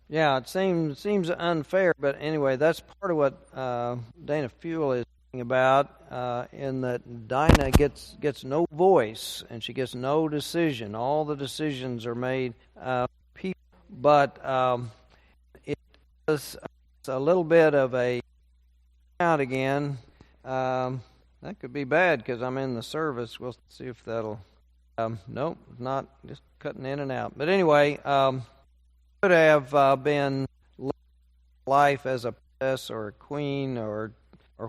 Yeah, it seems unfair, but anyway, that's part of what Dana Fuel is talking about, in that Dinah gets no voice and she gets no decision. All the decisions are made people, but it is a little bit of a out again. That could be bad because I'm in the service. We'll see if that'll. Nope, not just cutting in and out. But anyway, could have been life as a princess or a queen or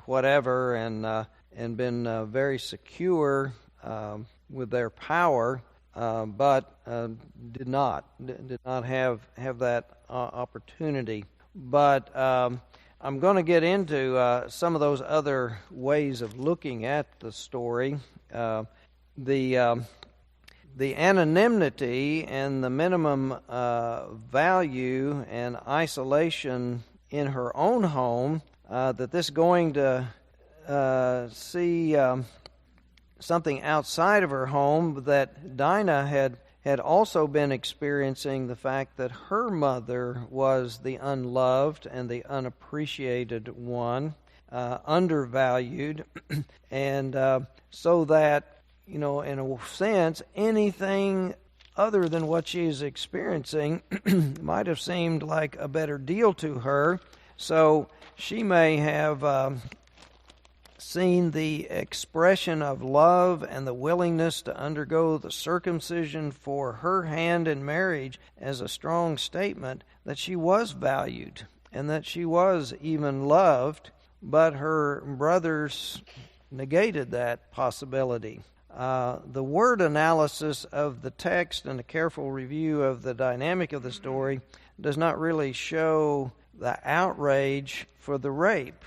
whatever, and been very secure with their power, but did not have that opportunity. But I'm going to get into some of those other ways of looking at the story. The anonymity and the minimum value and isolation in her own home, that this going to see something outside of her home, that Dinah had also been experiencing the fact that her mother was the unloved and the unappreciated one, undervalued, and so that, in a sense, anything other than what she is experiencing might have seemed like a better deal to her. So she may have seen the expression of love and the willingness to undergo the circumcision for her hand in marriage as a strong statement that she was valued and that she was even loved, but her brothers negated that possibility. The word analysis of the text and a careful review of the dynamic of the story does not really show the outrage for the rape,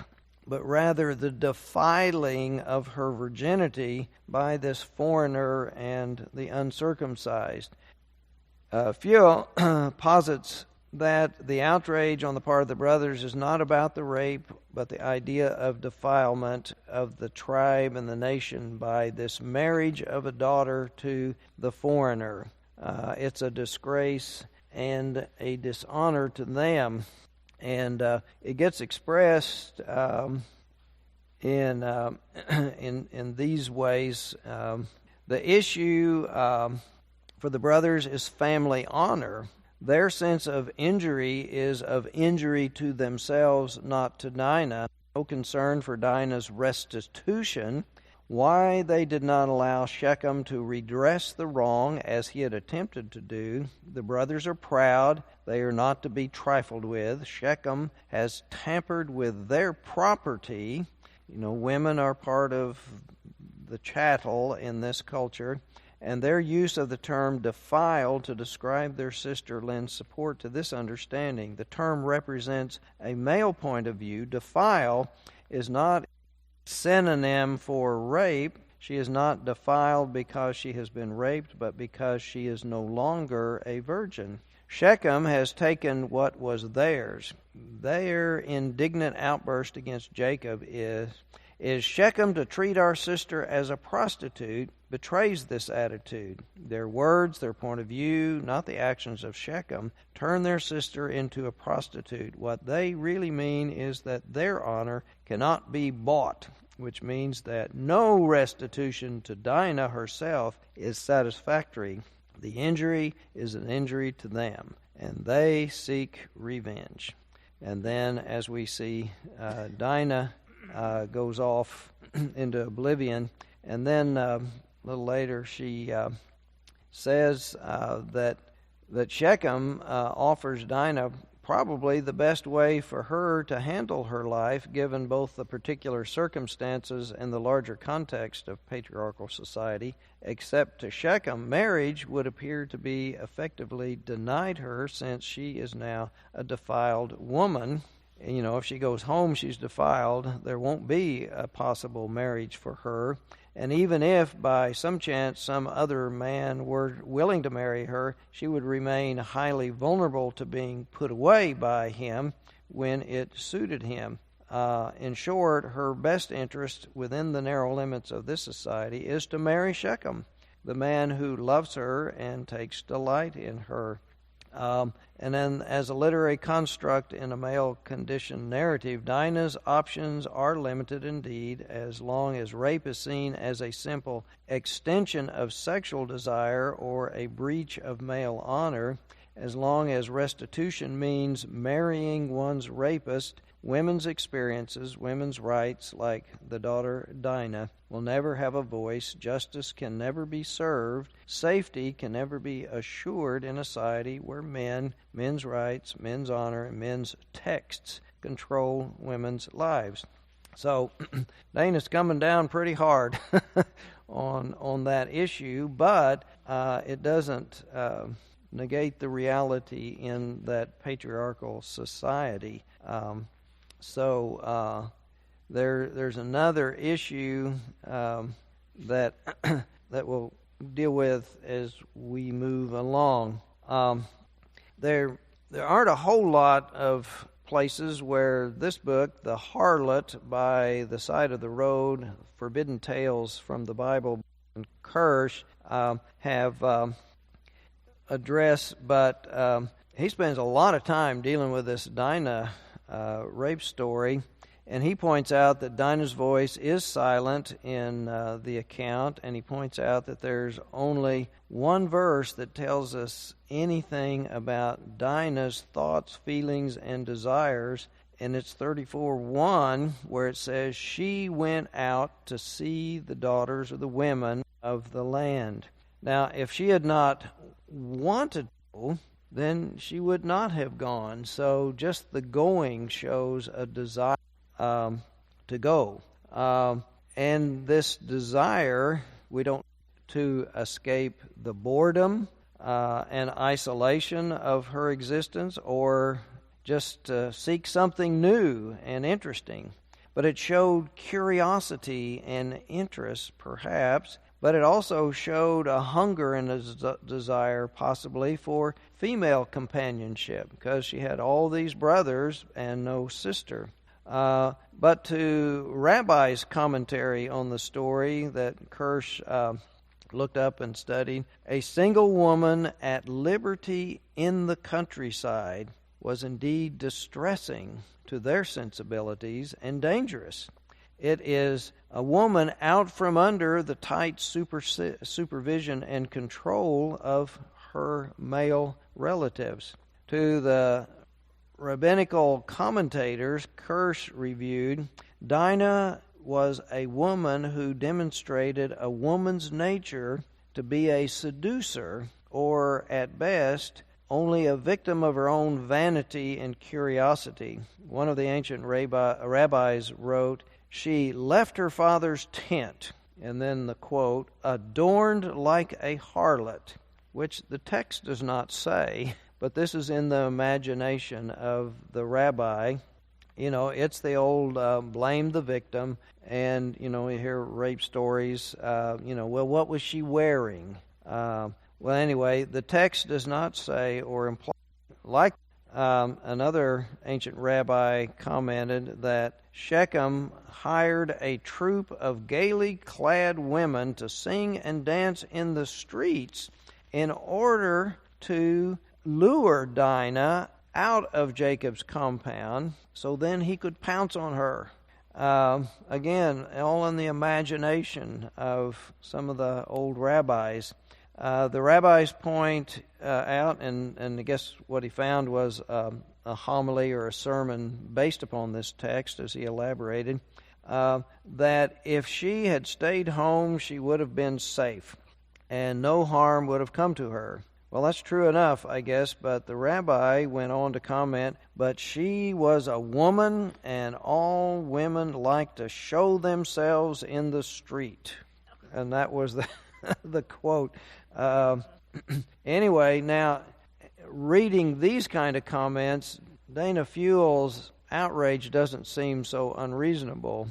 but rather the defiling of her virginity by this foreigner and the uncircumcised. Fuel posits that the outrage on the part of the brothers is not about the rape, but the idea of defilement of the tribe and the nation by this marriage of a daughter to the foreigner. It's a disgrace and a dishonor to them, and it gets expressed in these ways. The issue for the brothers is family honor. Their sense of injury is of injury to themselves, not to Dinah. No concern for Dinah's restitution. Why they did not allow Shechem to redress the wrong as he had attempted to do. The brothers are proud. They are not to be trifled with. Shechem has tampered with their property. Women are part of the chattel in this culture, and their use of the term defile to describe their sister lends support to this understanding. The term represents a male point of view. Defile is not synonym for rape. She is not defiled because she has been raped, but because she is no longer a virgin. Shechem has taken what was theirs. Their indignant outburst against Jacob is Shechem to treat our sister as a prostitute betrays this attitude. Their words, their point of view, not the actions of Shechem, turn their sister into a prostitute. What they really mean is that their honor cannot be bought, which means that no restitution to Dinah herself is satisfactory. The injury is an injury to them, and they seek revenge. And then, as we see, Dinah goes off into oblivion, and then a little later she says that Shechem offers Dinah probably the best way for her to handle her life, given both the particular circumstances and the larger context of patriarchal society. Except to Shechem, marriage would appear to be effectively denied her, since she is now a defiled woman. And, if she goes home, she's defiled. There won't be a possible marriage for her. And even if by some chance some other man were willing to marry her, she would remain highly vulnerable to being put away by him when it suited him. In short, her best interest within the narrow limits of this society is to marry Shechem, the man who loves her and takes delight in her. And then as a literary construct in a male-conditioned narrative, Dinah's options are limited indeed, as long as rape is seen as a simple extension of sexual desire or a breach of male honor. As long as restitution means marrying one's rapist, women's experiences, women's rights, like the daughter Dinah, will never have a voice. Justice can never be served. Safety can never be assured in a society where men's rights, men's honor, and men's texts control women's lives. So Dana's coming down pretty hard on that issue, but it doesn't negate the reality in that patriarchal society. There's another issue that we'll deal with as we move along. There aren't a whole lot of places where this book, The Harlot by the Side of the Road, Forbidden Tales from the Bible, and Kirsch have addressed, but he spends a lot of time dealing with this Dinah rape story, and he points out that Dinah's voice is silent in the account, and he points out that there's only one verse that tells us anything about Dinah's thoughts, feelings, and desires, and it's 34:1, where it says, "She went out to see the daughters of the women of the land." Now, if she had not wanted to, then she would not have gone. So just the going shows a desire to go. And this desire, we don't to escape the boredom and isolation of her existence, or just to seek something new and interesting. But it showed curiosity and interest, perhaps, but it also showed a hunger and a desire, possibly, for female companionship, because she had all these brothers and no sister. But to Rabbi's commentary on the story that Kirsch looked up and studied, a single woman at liberty in the countryside was indeed distressing to their sensibilities and dangerous. It is a woman out from under the tight supervision and control of her male relatives. To the rabbinical commentators, Kirsch reviewed, Dinah was a woman who demonstrated a woman's nature to be a seducer, or at best, only a victim of her own vanity and curiosity. One of the ancient rabbis wrote, "She left her father's tent," and then the quote, "adorned like a harlot," which the text does not say, but this is in the imagination of the rabbi. You know, it's the old blame the victim, and, you know, you hear rape stories, well, what was she wearing? Well, anyway, the text does not say or imply, like another ancient rabbi commented, that Shechem hired a troop of gaily clad women to sing and dance in the streets in order to lure Dinah out of Jacob's compound, so then he could pounce on her. Again, all in the imagination of some of the old rabbis. The rabbis point out, and I guess what he found was a homily or a sermon based upon this text, as he elaborated, that if she had stayed home, she would have been safe, and no harm would have come to her. Well, that's true enough, I guess, but the rabbi went on to comment, but she was a woman, and all women like to show themselves in the street. And that was the quote. Anyway, now, reading these kind of comments, Dana Fuel's outrage doesn't seem so unreasonable.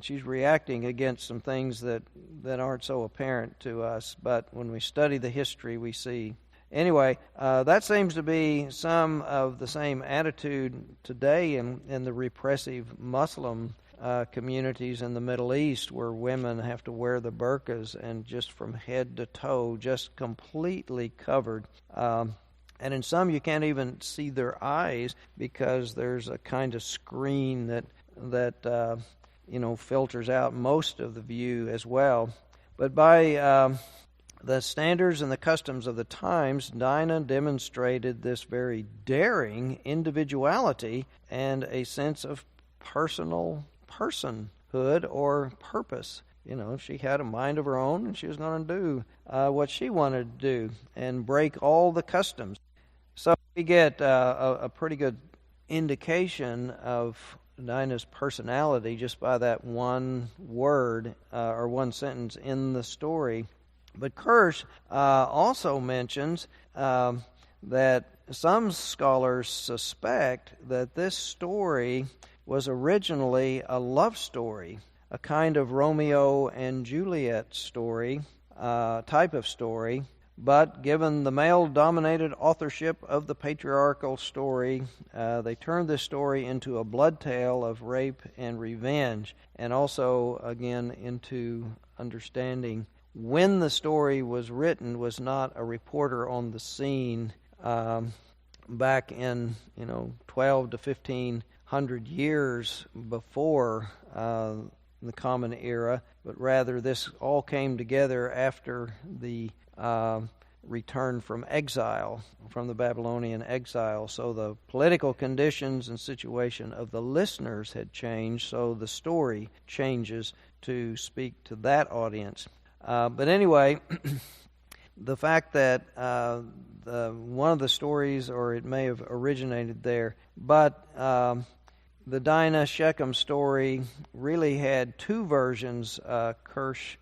She's reacting against some things that aren't so apparent to us, but when we study the history, we see. Anyway, that seems to be some of the same attitude today in the repressive Muslim communities in the Middle East, where women have to wear the burqas and just from head to toe, just completely covered. And in some, you can't even see their eyes because there's a kind of screen that filters out most of the view as well. But by the standards and the customs of the times, Dinah demonstrated this very daring individuality and a sense of personal personhood or purpose. She had a mind of her own, and she was going to do what she wanted to do and break all the customs. So we get a pretty good indication of Dinah's personality just by that one word or one sentence in the story. But Kirsch also mentions that some scholars suspect that this story was originally a love story, a kind of Romeo and Juliet story, type of story. But given the male-dominated authorship of the patriarchal story, they turned this story into a blood tale of rape and revenge, and also, again, into understanding when the story was written was not a reporter on the scene back in 12 to 1500 years before the Common Era, but rather this all came together after the return from exile, from the Babylonian exile. So the political conditions and situation of the listeners had changed, so the story changes to speak to that audience. But anyway, the fact that one of the stories, or it may have originated there, but the Dinah Shechem story really had two versions, Kirsch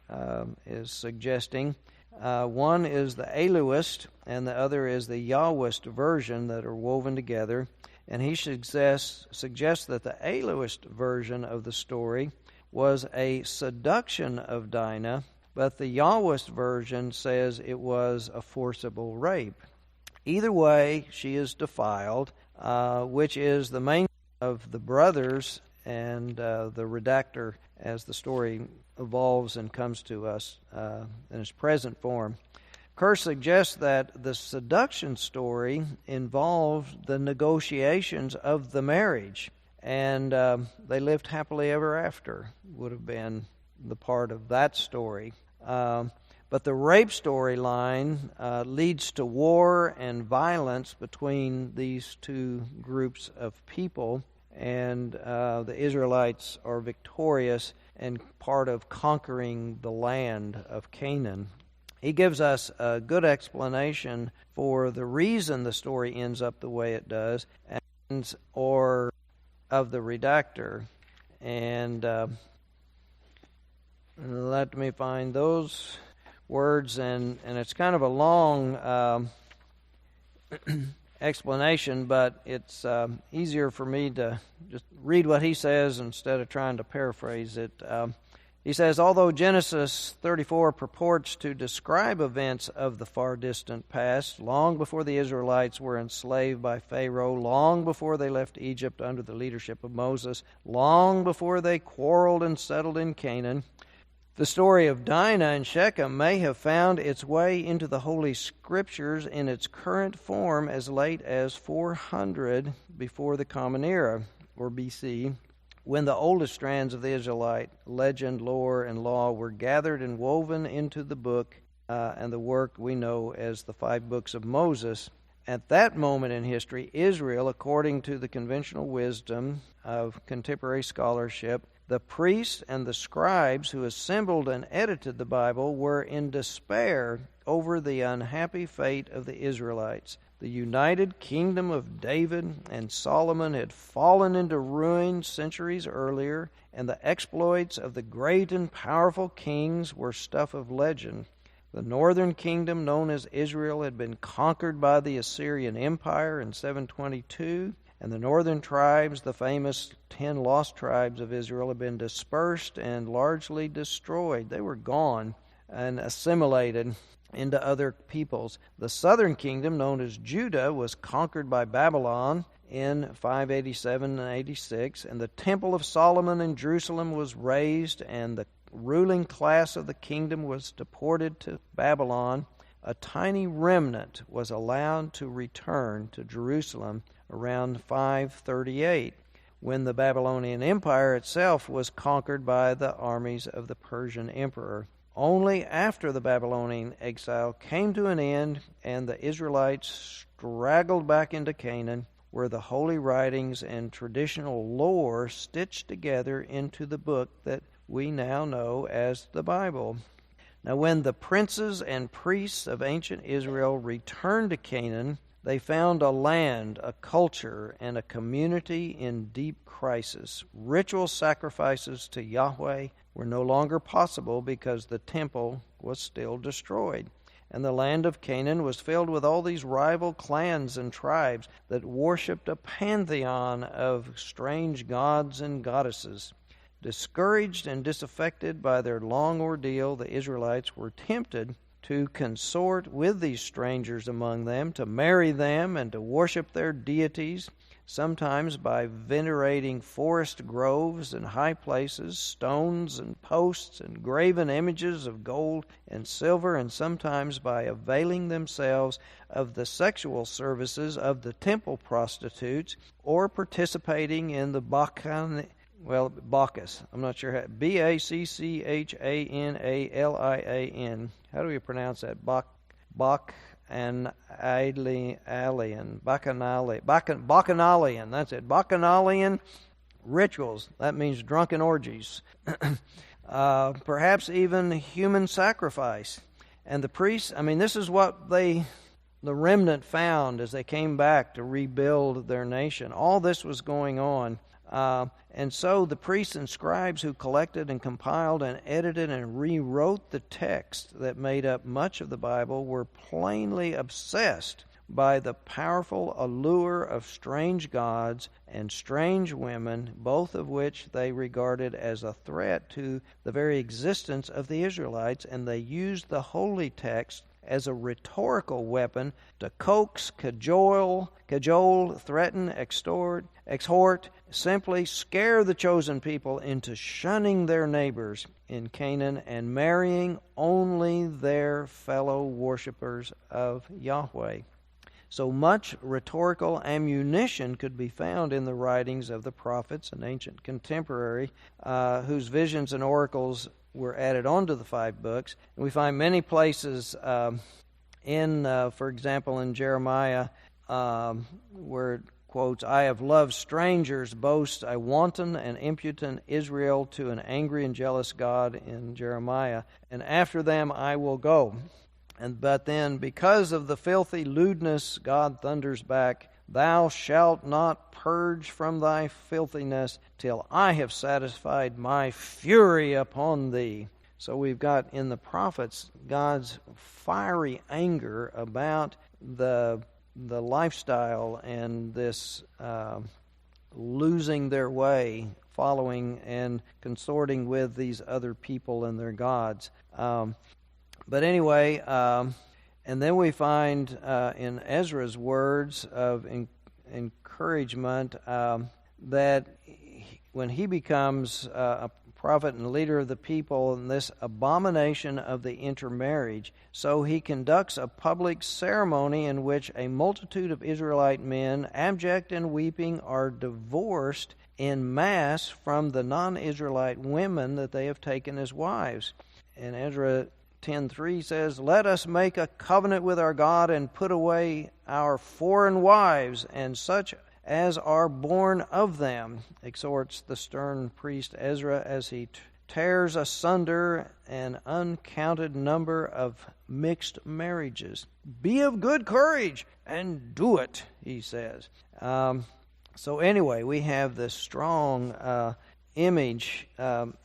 is suggesting. One is the Elohist, and the other is the Yahwist version that are woven together. And he suggests that the Elohist version of the story was a seduction of Dinah, but the Yahwist version says it was a forcible rape. Either way, she is defiled, which is the main of the brothers and the redactor as the story evolves and comes to us in its present form. Kirsch suggests that the seduction story involved the negotiations of the marriage, and they lived happily ever after, would have been the part of that story. But the rape storyline leads to war and violence between these two groups of people, and the Israelites are victorious and part of conquering the land of Canaan. He gives us a good explanation for the reason the story ends up the way it does, or of the redactor. And let me find those words, and it's kind of a long explanation, but it's easier for me to just read what he says instead of trying to paraphrase it. He says, although Genesis 34 purports to describe events of the far distant past, long before the Israelites were enslaved by Pharaoh, long before they left Egypt under the leadership of Moses, long before they quarreled and settled in Canaan, the story of Dinah and Shechem may have found its way into the Holy Scriptures in its current form as late as 400 before the Common Era, or BC, when the oldest strands of the Israelite legend, lore, and law were gathered and woven into the book and the work we know as the 5 books of Moses. At that moment in history, Israel, according to the conventional wisdom of contemporary scholarship, the priests and the scribes who assembled and edited the Bible were in despair over the unhappy fate of the Israelites. The united kingdom of David and Solomon had fallen into ruin centuries earlier, and the exploits of the great and powerful kings were stuff of legend. The northern kingdom, known as Israel, had been conquered by the Assyrian Empire in 722, and the northern tribes, the famous 10 lost tribes of Israel, had been dispersed and largely destroyed. They were gone and assimilated into other peoples. The southern kingdom, known as Judah, was conquered by Babylon in 587 and 86, and the Temple of Solomon in Jerusalem was razed, and the ruling class of the kingdom was deported to Babylon. a tiny remnant was allowed to return to Jerusalem around 538, when the Babylonian Empire itself was conquered by the armies of the Persian emperor. Only after the Babylonian exile came to an end and the Israelites straggled back into Canaan were the holy writings and traditional lore stitched together into the book that we now know as the Bible. Now, when the princes and priests of ancient Israel returned to Canaan, they found a land, a culture, and a community in deep crisis. Ritual sacrifices to Yahweh were no longer possible because the temple was still destroyed. And the land of Canaan was filled with all these rival clans and tribes that worshipped a pantheon of strange gods and goddesses. Discouraged and disaffected by their long ordeal, the Israelites were tempted to consort with these strangers among them, to marry them, and to worship their deities, sometimes by venerating forest groves and high places, stones and posts and graven images of gold and silver, and sometimes by availing themselves of the sexual services of the temple prostitutes, or participating in the Bacchus, I'm not sure how, Bacchanalian. How do we pronounce that? Bacchanalian, that's it. Bacchanalian rituals. That means drunken orgies. Perhaps even human sacrifice. And the priests, this is what the remnant found as they came back to rebuild their nation. All this was going on. And so the priests and scribes who collected and compiled and edited and rewrote the text that made up much of the Bible were plainly obsessed by the powerful allure of strange gods and strange women, both of which they regarded as a threat to the very existence of the Israelites, and they used the holy text as a rhetorical weapon to coax, cajole, threaten, exhort, simply scare the chosen people into shunning their neighbors in Canaan and marrying only their fellow worshippers of Yahweh. So much rhetorical ammunition could be found in the writings of the prophets, an ancient contemporary, whose visions and oracles were added onto the 5 books. And we find many places for example, in Jeremiah, where it quotes, "I have loved strangers, boasts a wanton and impudent Israel to an angry and jealous God," in Jeremiah, "and after them I will go." But then, because of the filthy lewdness, God thunders back, "Thou shalt not purge from thy filthiness till I have satisfied my fury upon thee." So we've got in the prophets God's fiery anger about the lifestyle and this losing their way, following and consorting with these other people and their gods. But anyway, and then we find in Ezra's words of encouragement that when he becomes a prophet and leader of the people in this abomination of the intermarriage, so he conducts a public ceremony in which a multitude of Israelite men, abject and weeping, are divorced in mass from the non-Israelite women that they have taken as wives. And Ezra 10:3 says, "Let us make a covenant with our God and put away our foreign wives and such as are born of them," exhorts the stern priest Ezra as he tears asunder an uncounted number of mixed marriages. "Be of good courage and do it," he says. So anyway, we have this strong image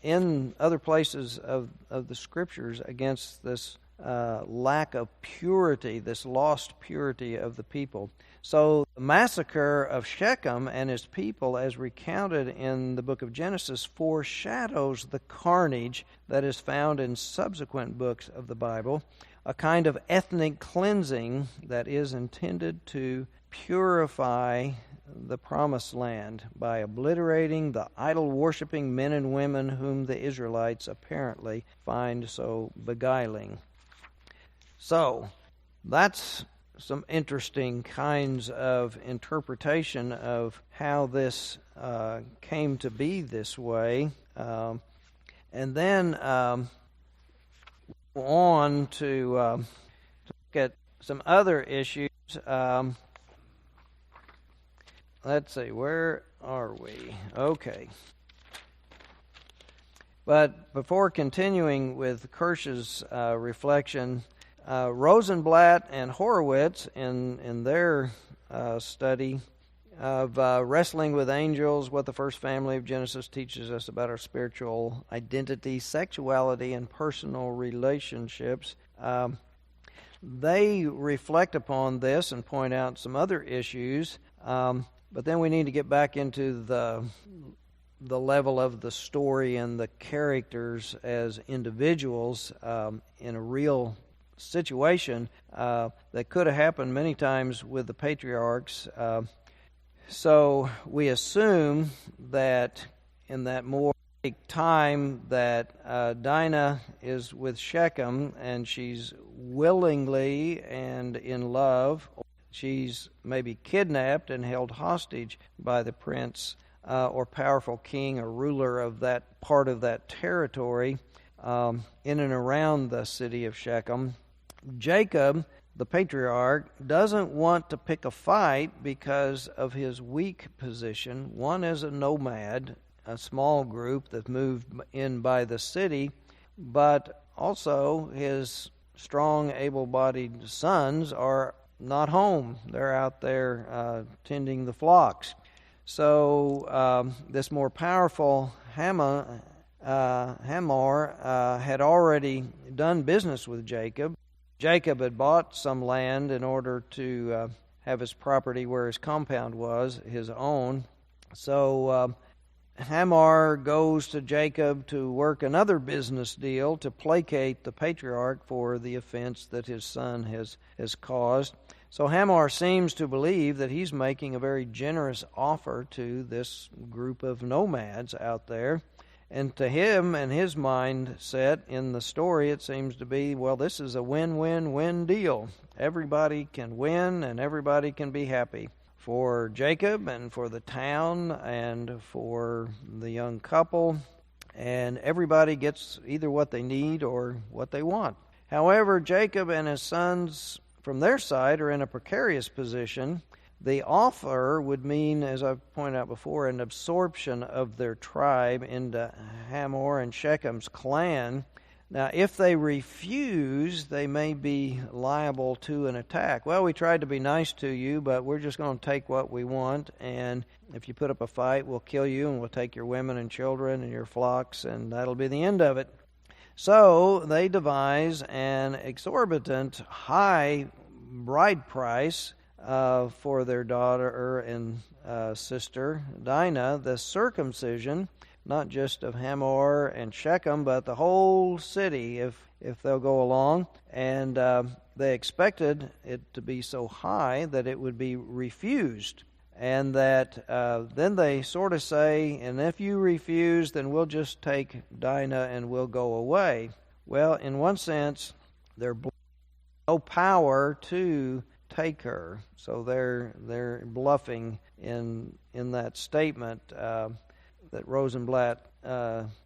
in other places of the Scriptures against this lack of purity, this lost purity of the people. So the massacre of Shechem and his people, as recounted in the book of Genesis, foreshadows the carnage that is found in subsequent books of the Bible, a kind of ethnic cleansing that is intended to purify the promised land by obliterating the idol-worshipping men and women whom the Israelites apparently find so beguiling. So, that's some interesting kinds of interpretation of how this came to be this way. And then on to look at some other issues. Let's see, where are we? Okay. But before continuing with Kirsch's reflection, Rosenblatt and Horowitz, in their study of Wrestling with Angels, What the First Family of Genesis Teaches Us About Our Spiritual Identity, Sexuality, and Personal Relationships, they reflect upon this and point out some other issues, but then we need to get back into the level of the story and the characters as individuals in a real situation that could have happened many times with the patriarchs. So we assume that in that more time that Dinah is with Shechem and she's willingly and in love, she's maybe kidnapped and held hostage by the prince or powerful king or ruler of that part of that territory in and around the city of Shechem. Jacob, the patriarch, doesn't want to pick a fight because of his weak position. One is a nomad, a small group that moved in by the city, but also his strong, able-bodied sons are not home. They're out there tending the flocks. So this more powerful Hamor had already done business with Jacob. Jacob had bought some land in order to have his property where his compound was, his own. So Hamor goes to Jacob to work another business deal to placate the patriarch for the offense that his son has caused. So Hamor seems to believe that he's making a very generous offer to this group of nomads out there. And to him and his mindset in the story, it seems to be, well, this is a win-win-win deal. Everybody can win and everybody can be happy. For Jacob and for the town and for the young couple, and everybody gets either what they need or what they want. However, Jacob and his sons, from their side, are in a precarious position. The offer would mean, as I've pointed out before, an absorption of their tribe into Hamor and Shechem's clan. Now, if they refuse, they may be liable to an attack. Well, we tried to be nice to you, but we're just going to take what we want, and if you put up a fight, we'll kill you, and we'll take your women and children and your flocks, and that'll be the end of it. So they devise an exorbitant high bride price for their daughter and sister Dinah, the circumcision, not just of Hamor and Shechem, but the whole city, if they'll go along. And they expected it to be so high that it would be refused. And that then they sort of say, and if you refuse, then we'll just take Dinah and we'll go away. Well, in one sense, there's no power to take her. So they're bluffing in that statement that Rosenblatt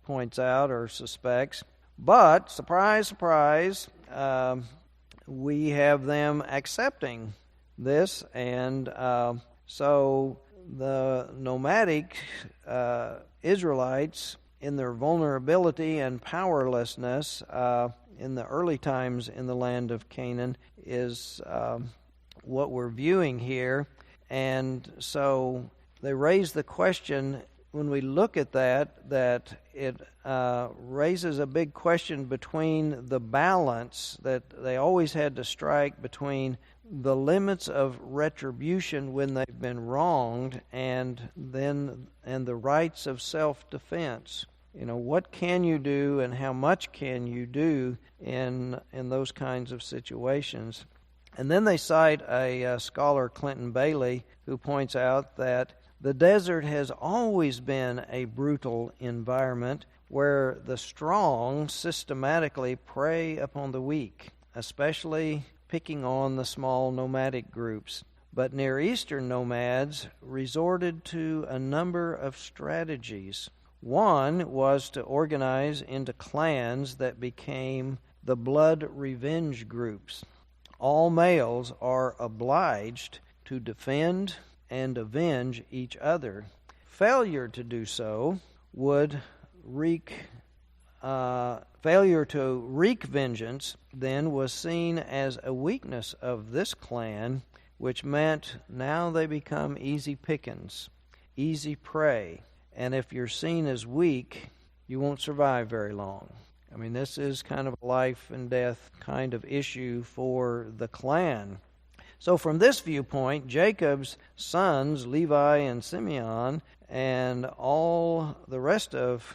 points out or suspects. But, surprise, surprise, we have them accepting this, and so the nomadic Israelites, in their vulnerability and powerlessness in the early times in the land of Canaan, is what we're viewing here. And so they raise the question, when we look at that it raises a big question between the balance that they always had to strike between the limits of retribution when they've been wronged and the rights of self-defense. You know, what can you do and how much can you do in those kinds of situations? And then they cite a scholar, Clinton Bailey, who points out that the desert has always been a brutal environment where the strong systematically prey upon the weak, especially picking on the small nomadic groups. But Near Eastern nomads resorted to a number of strategies. One was to organize into clans that became the blood revenge groups. All males are obliged to defend and avenge each other. Failure to do so would failure to wreak vengeance then was seen as a weakness of this clan, which meant now they become easy pickings, easy prey. And if you're seen as weak, you won't survive very long. I mean, this is kind of a life and death kind of issue for the clan. So from this viewpoint, Jacob's sons, Levi and Simeon, and all the rest of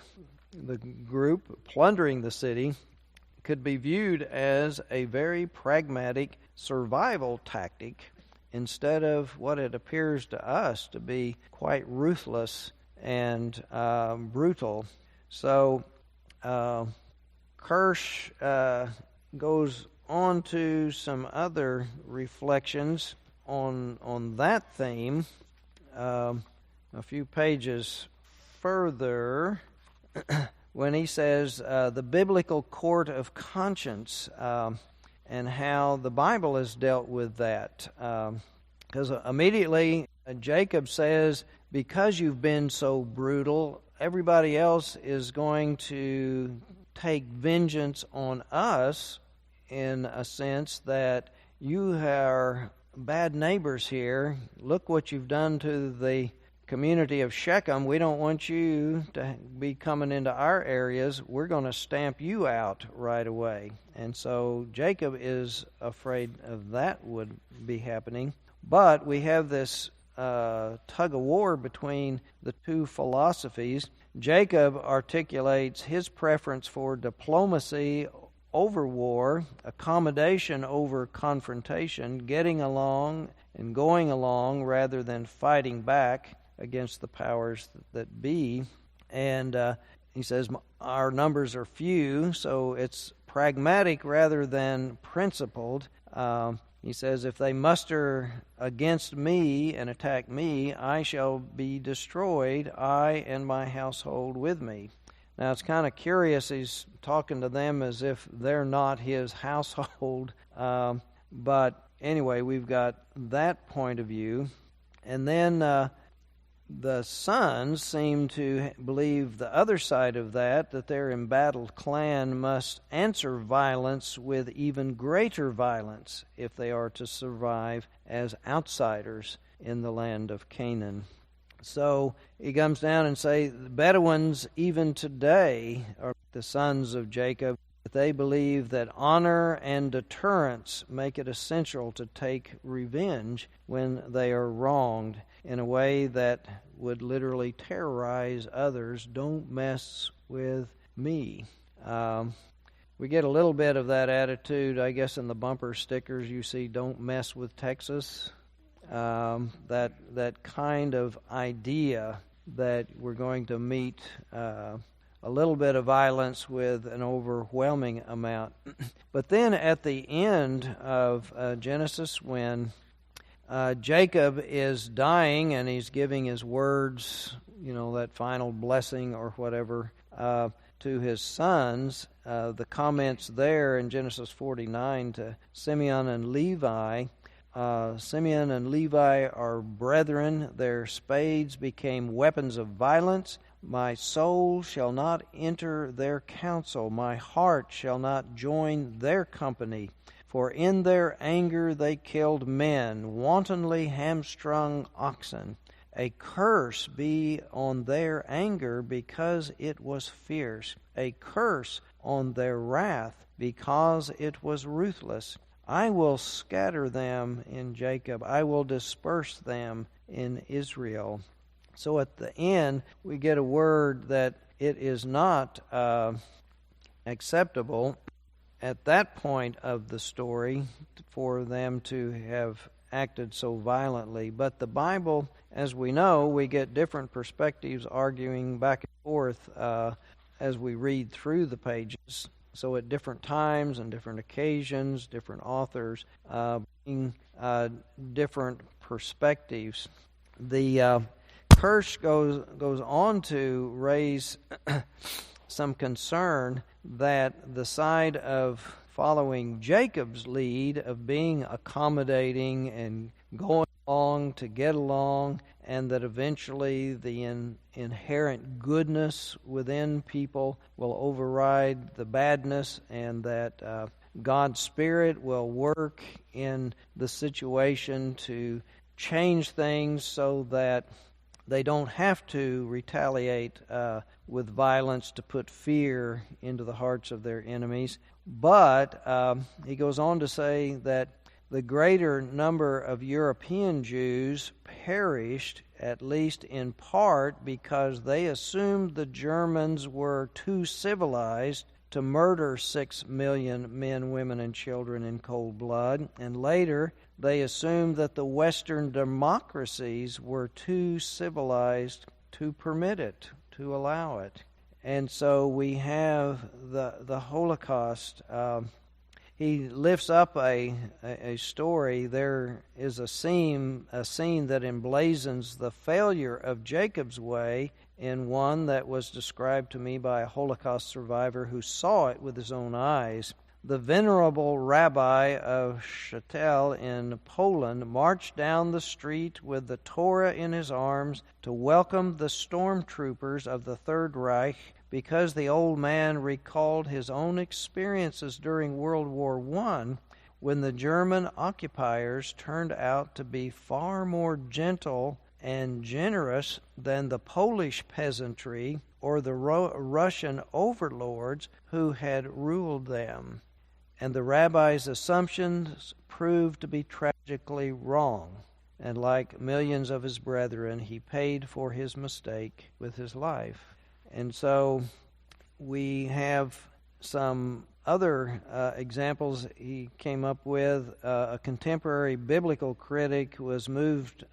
the group plundering the city could be viewed as a very pragmatic survival tactic instead of what it appears to us to be quite ruthless and brutal. So Kirsch goes on to some other reflections on that theme. A few pages further, when he says the biblical court of conscience and how the Bible has dealt with that. Because immediately Jacob says, because you've been so brutal, everybody else is going to take vengeance on us, in a sense that you are bad neighbors here. Look what you've done to the community of Shechem. We don't want you to be coming into our areas. We're going to stamp you out right away. And so Jacob is afraid of that would be happening. But we have this tug of war between the two philosophies. Jacob articulates his preference for diplomacy over war, accommodation over confrontation, getting along and going along rather than fighting back against the powers that be. And he says, our numbers are few, so it's pragmatic rather than principled. He says, if they muster against me and attack me, I shall be destroyed, I and my household with me. Now, it's kind of curious. He's talking to them as if they're not his household. But anyway, we've got that point of view. And then the sons seem to believe the other side of that their embattled clan must answer violence with even greater violence if they are to survive as outsiders in the land of Canaan. So he comes down and say, the Bedouins even today are the sons of Jacob. They believe that honor and deterrence make it essential to take revenge when they are wronged in a way that would literally terrorize others. Don't mess with me. We get a little bit of that attitude, I guess, in the bumper stickers. You see, don't mess with Texas. That kind of idea that we're going to meet a little bit of violence with an overwhelming amount. But then at the end of Genesis, when Jacob is dying and he's giving his words, that final blessing or whatever, to his sons, the comments there in Genesis 49 to Simeon and Levi, Simeon and Levi are brethren. Their spades became weapons of violence. My soul shall not enter their counsel. My heart shall not join their company. For in their anger they killed men, wantonly hamstrung oxen. A curse be on their anger because it was fierce. A curse on their wrath because it was ruthless. I will scatter them in Jacob. I will disperse them in Israel. So at the end, we get a word that it is not acceptable at that point of the story for them to have acted so violently. But the Bible, as we know, we get different perspectives arguing back and forth as we read through the pages. So at different times and different occasions, different authors bring different perspectives. The curse goes on to raise some concern that the side of following Jacob's lead of being accommodating and going along to get along, and that eventually the inherent goodness within people will override the badness, and that God's Spirit will work in the situation to change things so that they don't have to retaliate with violence to put fear into the hearts of their enemies. But he goes on to say that the greater number of European Jews perished, at least in part, because they assumed the Germans were too civilized to murder 6 million men, women, and children in cold blood. And later, they assumed that the Western democracies were too civilized to permit it, to allow it. And so we have the Holocaust. He lifts up a story. There is a scene that emblazons the failure of Jacob's way in one that was described to me by a Holocaust survivor who saw it with his own eyes. The venerable rabbi of Shtetl in Poland marched down the street with the Torah in his arms to welcome the stormtroopers of the Third Reich, because the old man recalled his own experiences during World War I, when the German occupiers turned out to be far more gentle and generous than the Polish peasantry or the Russian overlords who had ruled them. And the rabbi's assumptions proved to be tragically wrong. And like millions of his brethren, he paid for his mistake with his life. And so we have some other examples he came up with. A contemporary biblical critic was moved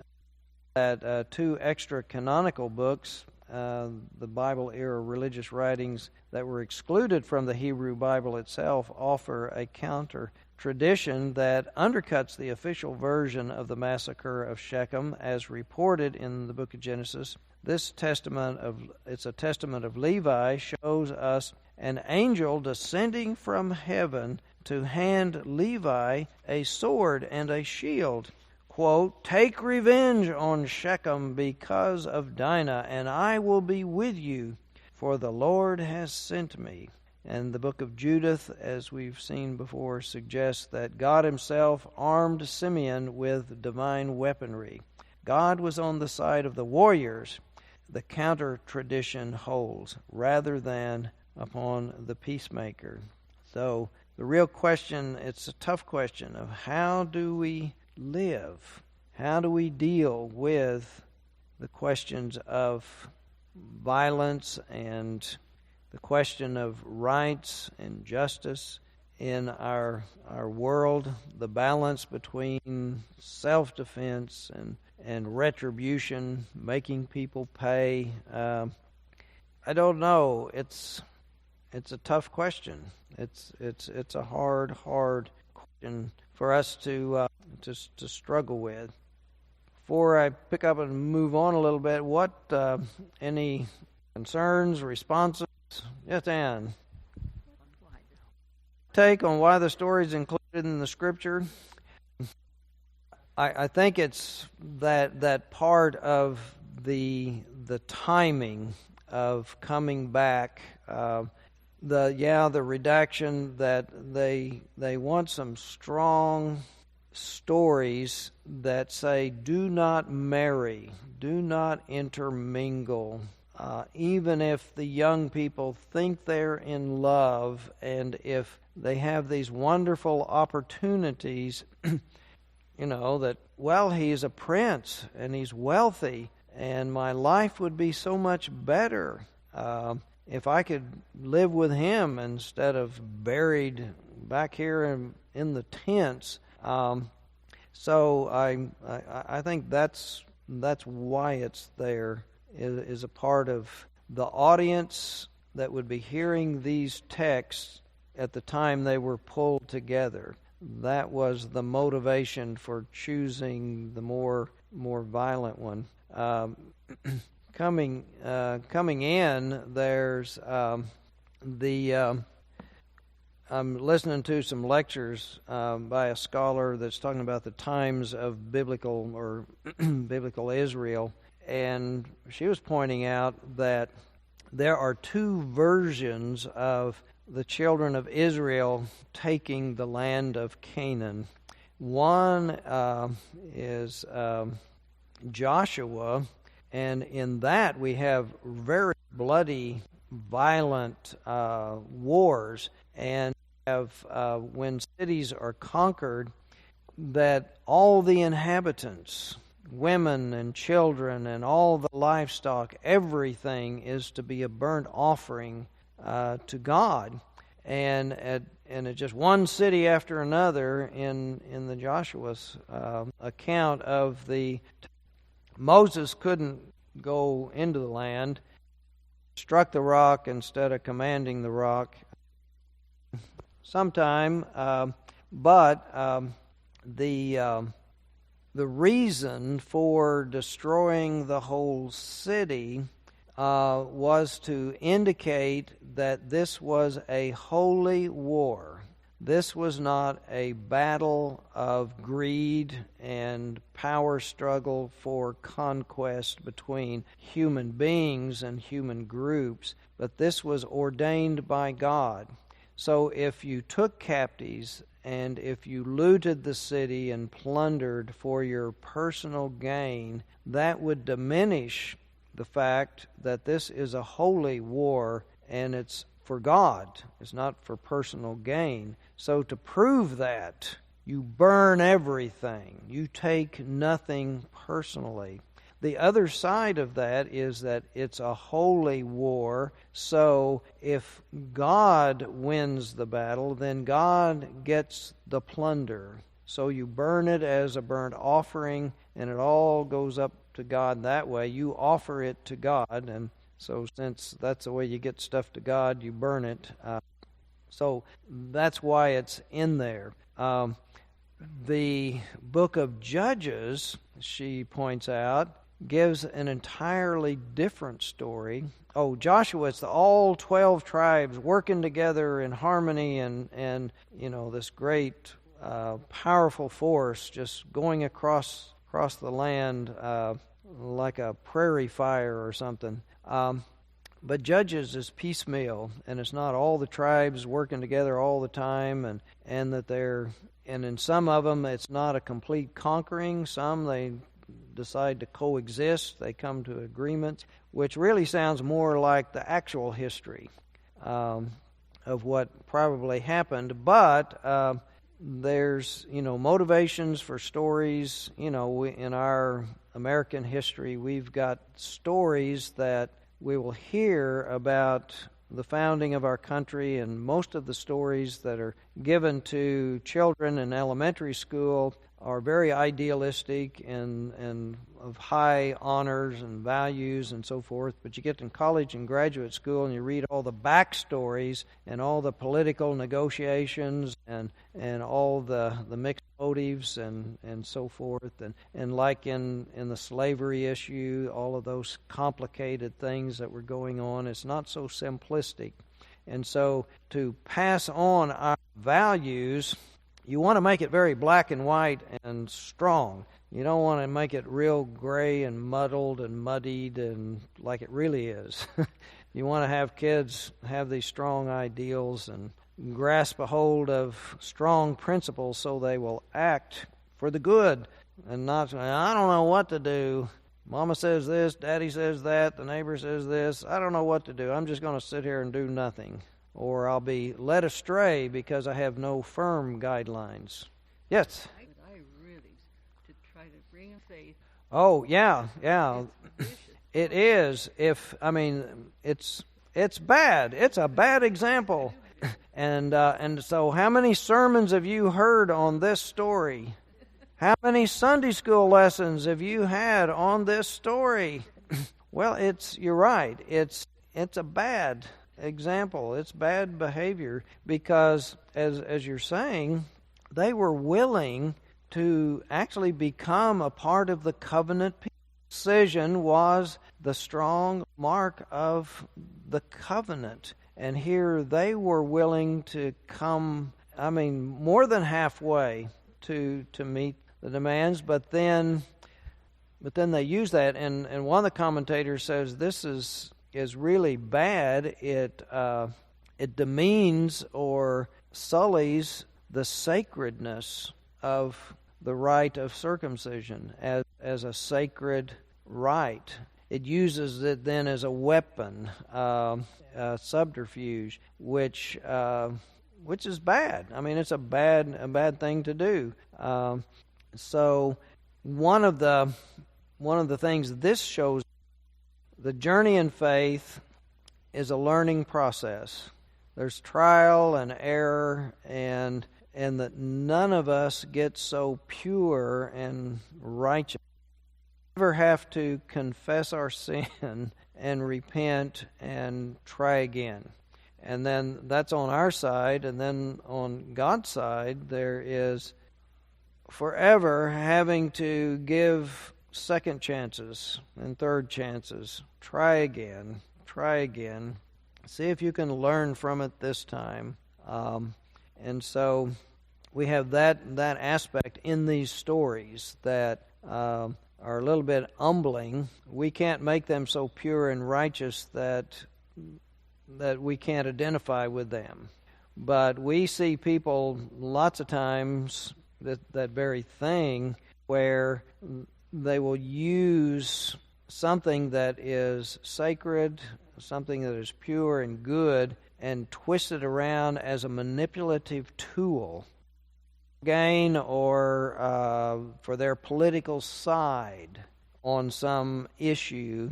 that 2 extra canonical books, the Bible-era religious writings that were excluded from the Hebrew Bible itself, offer a counter-tradition that undercuts the official version of the massacre of Shechem as reported in the book of Genesis. It's a testament of Levi, shows us an angel descending from heaven to hand Levi a sword and a shield. Quote, "Take revenge on Shechem because of Dinah, and I will be with you, for the Lord has sent me." And the book of Judith, as we've seen before, suggests that God himself armed Simeon with divine weaponry. God was on the side of the warriors, the counter-tradition holds, rather than upon the peacemaker. So the real question, it's a tough question of how do we live? How do we deal with the questions of violence and the question of rights and justice in our world, the balance between self-defense and retribution, making people pay? I don't know. It's a tough question. It's a hard question for us to struggle with. Before I pick up and move on a little bit, what any concerns, responses? Yes, Ann. Take on why the story is included in the Scripture. I think it's that part of the timing of coming back. The redaction that they want some strong stories that say, do not marry, do not intermingle, even if the young people think they're in love, and if they have these wonderful opportunities, that, well, he's a prince and he's wealthy and my life would be so much better if I could live with him instead of buried back here in the tents. So I think that's why it's there, is a part of the audience that would be hearing these texts at the time they were pulled together. That was the motivation for choosing the more violent one. Coming in, there's I'm listening to some lectures by a scholar that's talking about the times of biblical Israel, and she was pointing out that there are two versions of the children of Israel taking the land of Canaan. One is Joshua, and in that we have very bloody, violent wars, and have when cities are conquered, that all the inhabitants, women and children and all the livestock, everything is to be a burnt offering to God. And it's just one city after another in the Joshua's account of Moses couldn't go into the land, struck the rock instead of commanding the rock sometime, but the reason for destroying the whole city was to indicate that this was a holy war. This was not a battle of greed and power struggle for conquest between human beings and human groups, but this was ordained by God. So if you took captives and if you looted the city and plundered for your personal gain, that would diminish the fact that this is a holy war and it's for God. It's not for personal gain. So to prove that, you burn everything. You take nothing personally. The other side of that is that it's a holy war, so if God wins the battle, then God gets the plunder. So you burn it as a burnt offering, and it all goes up to God that way. You offer it to God, and so since that's the way you get stuff to God, you burn it. So that's why it's in there. The book of Judges, she points out, gives an entirely different story. Oh, Joshua, it's all 12 tribes working together in harmony and this great powerful force just going across the land like a prairie fire or something. But Judges is piecemeal, and it's not all the tribes working together all the time, and in some of them it's not a complete conquering. Some they decide to coexist. They come to agreements, which really sounds more like the actual history of what probably happened. But there's motivations for stories. In our American history, we've got stories that we will hear about the founding of our country, and most of the stories that are given to children in elementary school are very idealistic and of high honors and values and so forth. But you get in college and graduate school and you read all the backstories and all the political negotiations and all the mixed motives and so forth. And like in the slavery issue, all of those complicated things that were going on, it's not so simplistic. And so to pass on our values, you want to make it very black and white and strong. You don't want to make it real gray and muddled and muddied and like it really is. You want to have kids have these strong ideals and grasp a hold of strong principles so they will act for the good and not, I don't know what to do. Mama says this, Daddy says that, the neighbor says this. I don't know what to do. I'm just going to sit here and do nothing. Or I'll be led astray because I have no firm guidelines. Yes? I really, to try to bring faith. Oh, yeah. It is. It's bad. It's a bad example. And so how many sermons have you heard on this story? How many Sunday school lessons have you had on this story? Well, you're right. It's a bad example. It's bad behavior because, as you're saying, they were willing to actually become a part of the covenant people. Circumcision was the strong mark of the covenant. And here they were willing to come, more than halfway to meet the demands, but then they use that, and one of the commentators says this is really bad. It demeans or sullies the sacredness of the rite of circumcision as a sacred rite. It uses it then as a weapon, a subterfuge, which is bad. It's a bad thing to do. So one of the things this shows, the journey in faith is a learning process. There's trial and error, and that none of us get so pure and righteous. We never have to confess our sin and repent and try again. And then that's on our side, and then on God's side there is forever having to give second chances and third chances. Try again. See if you can learn from it this time. And so we have that aspect in these stories that are a little bit humbling. We can't make them so pure and righteous that we can't identify with them. But we see people lots of times that very thing where they will use something that is sacred, something that is pure and good, and twist it around as a manipulative tool, gain or for their political side on some issue,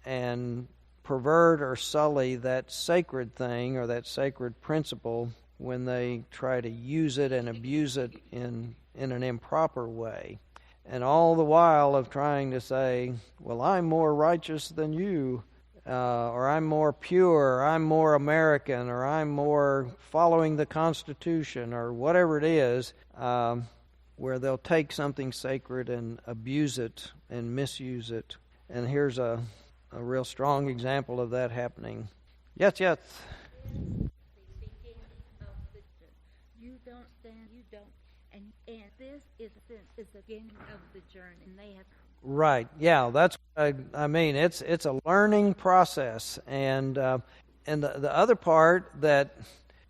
and pervert or sully that sacred thing or that sacred principle when they try to use it and abuse it in an improper way. And all the while of trying to say, well, I'm more righteous than you, or I'm more pure, or I'm more American, or I'm more following the Constitution, or whatever it is, where they'll take something sacred and abuse it and misuse it. And here's a real strong example of that happening. Yes. You don't stand, you don't. And this is the beginning of the journey. And they have right. Yeah, that's what I mean. It's a learning process, and the other part that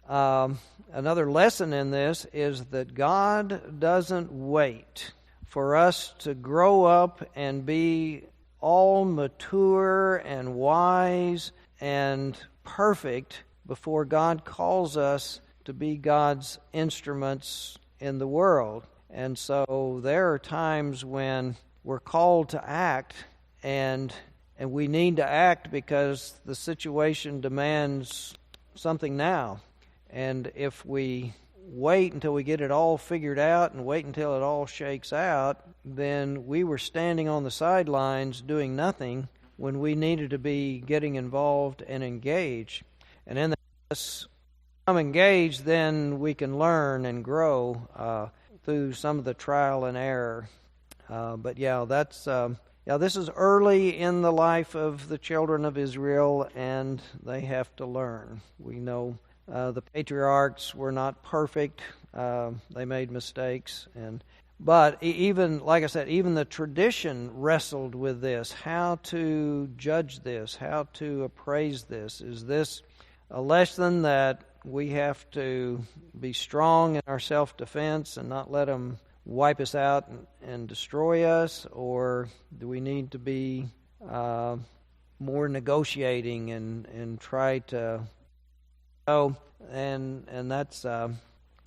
another lesson in this is that God doesn't wait for us to grow up and be all mature and wise and perfect before God calls us to be God's instruments in the world. And so there are times when we're called to act, and we need to act because the situation demands something now. And if we wait until we get it all figured out and wait until it all shakes out, then we were standing on the sidelines doing nothing when we needed to be getting involved and engaged. And in this become engaged, then we can learn and grow through some of the trial and error. But this is early in the life of the children of Israel, and they have to learn. We know the patriarchs were not perfect; they made mistakes, but even like I said, even the tradition wrestled with this: how to judge this, how to appraise this. Is this a lesson that we have to be strong in our self-defense and not let them wipe us out and destroy us, or do we need to be more negotiating and try to? And that's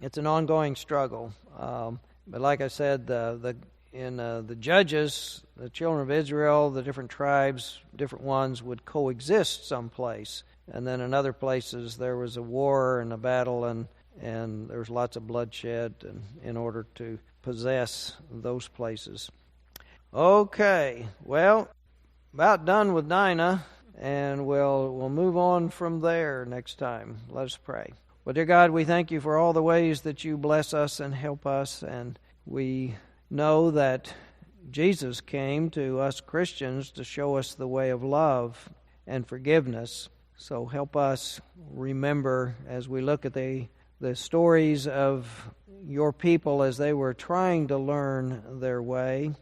it's an ongoing struggle. But like I said, the judges, the children of Israel, the different tribes, different ones would coexist someplace. And then in other places there was a war and a battle, and there was lots of bloodshed in order to possess those places. Okay, well, about done with Dinah, and we'll move on from there next time. Let us pray. Well, dear God, we thank you for all the ways that you bless us and help us, and we know that Jesus came to us Christians to show us the way of love and forgiveness. So help us remember as we look at the stories of your people as they were trying to learn their way,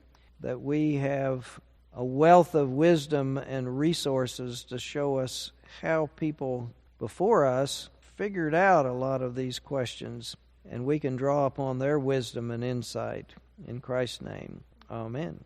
that we have a wealth of wisdom and resources to show us how people before us figured out a lot of these questions, and we can draw upon their wisdom and insight. In Christ's name, amen.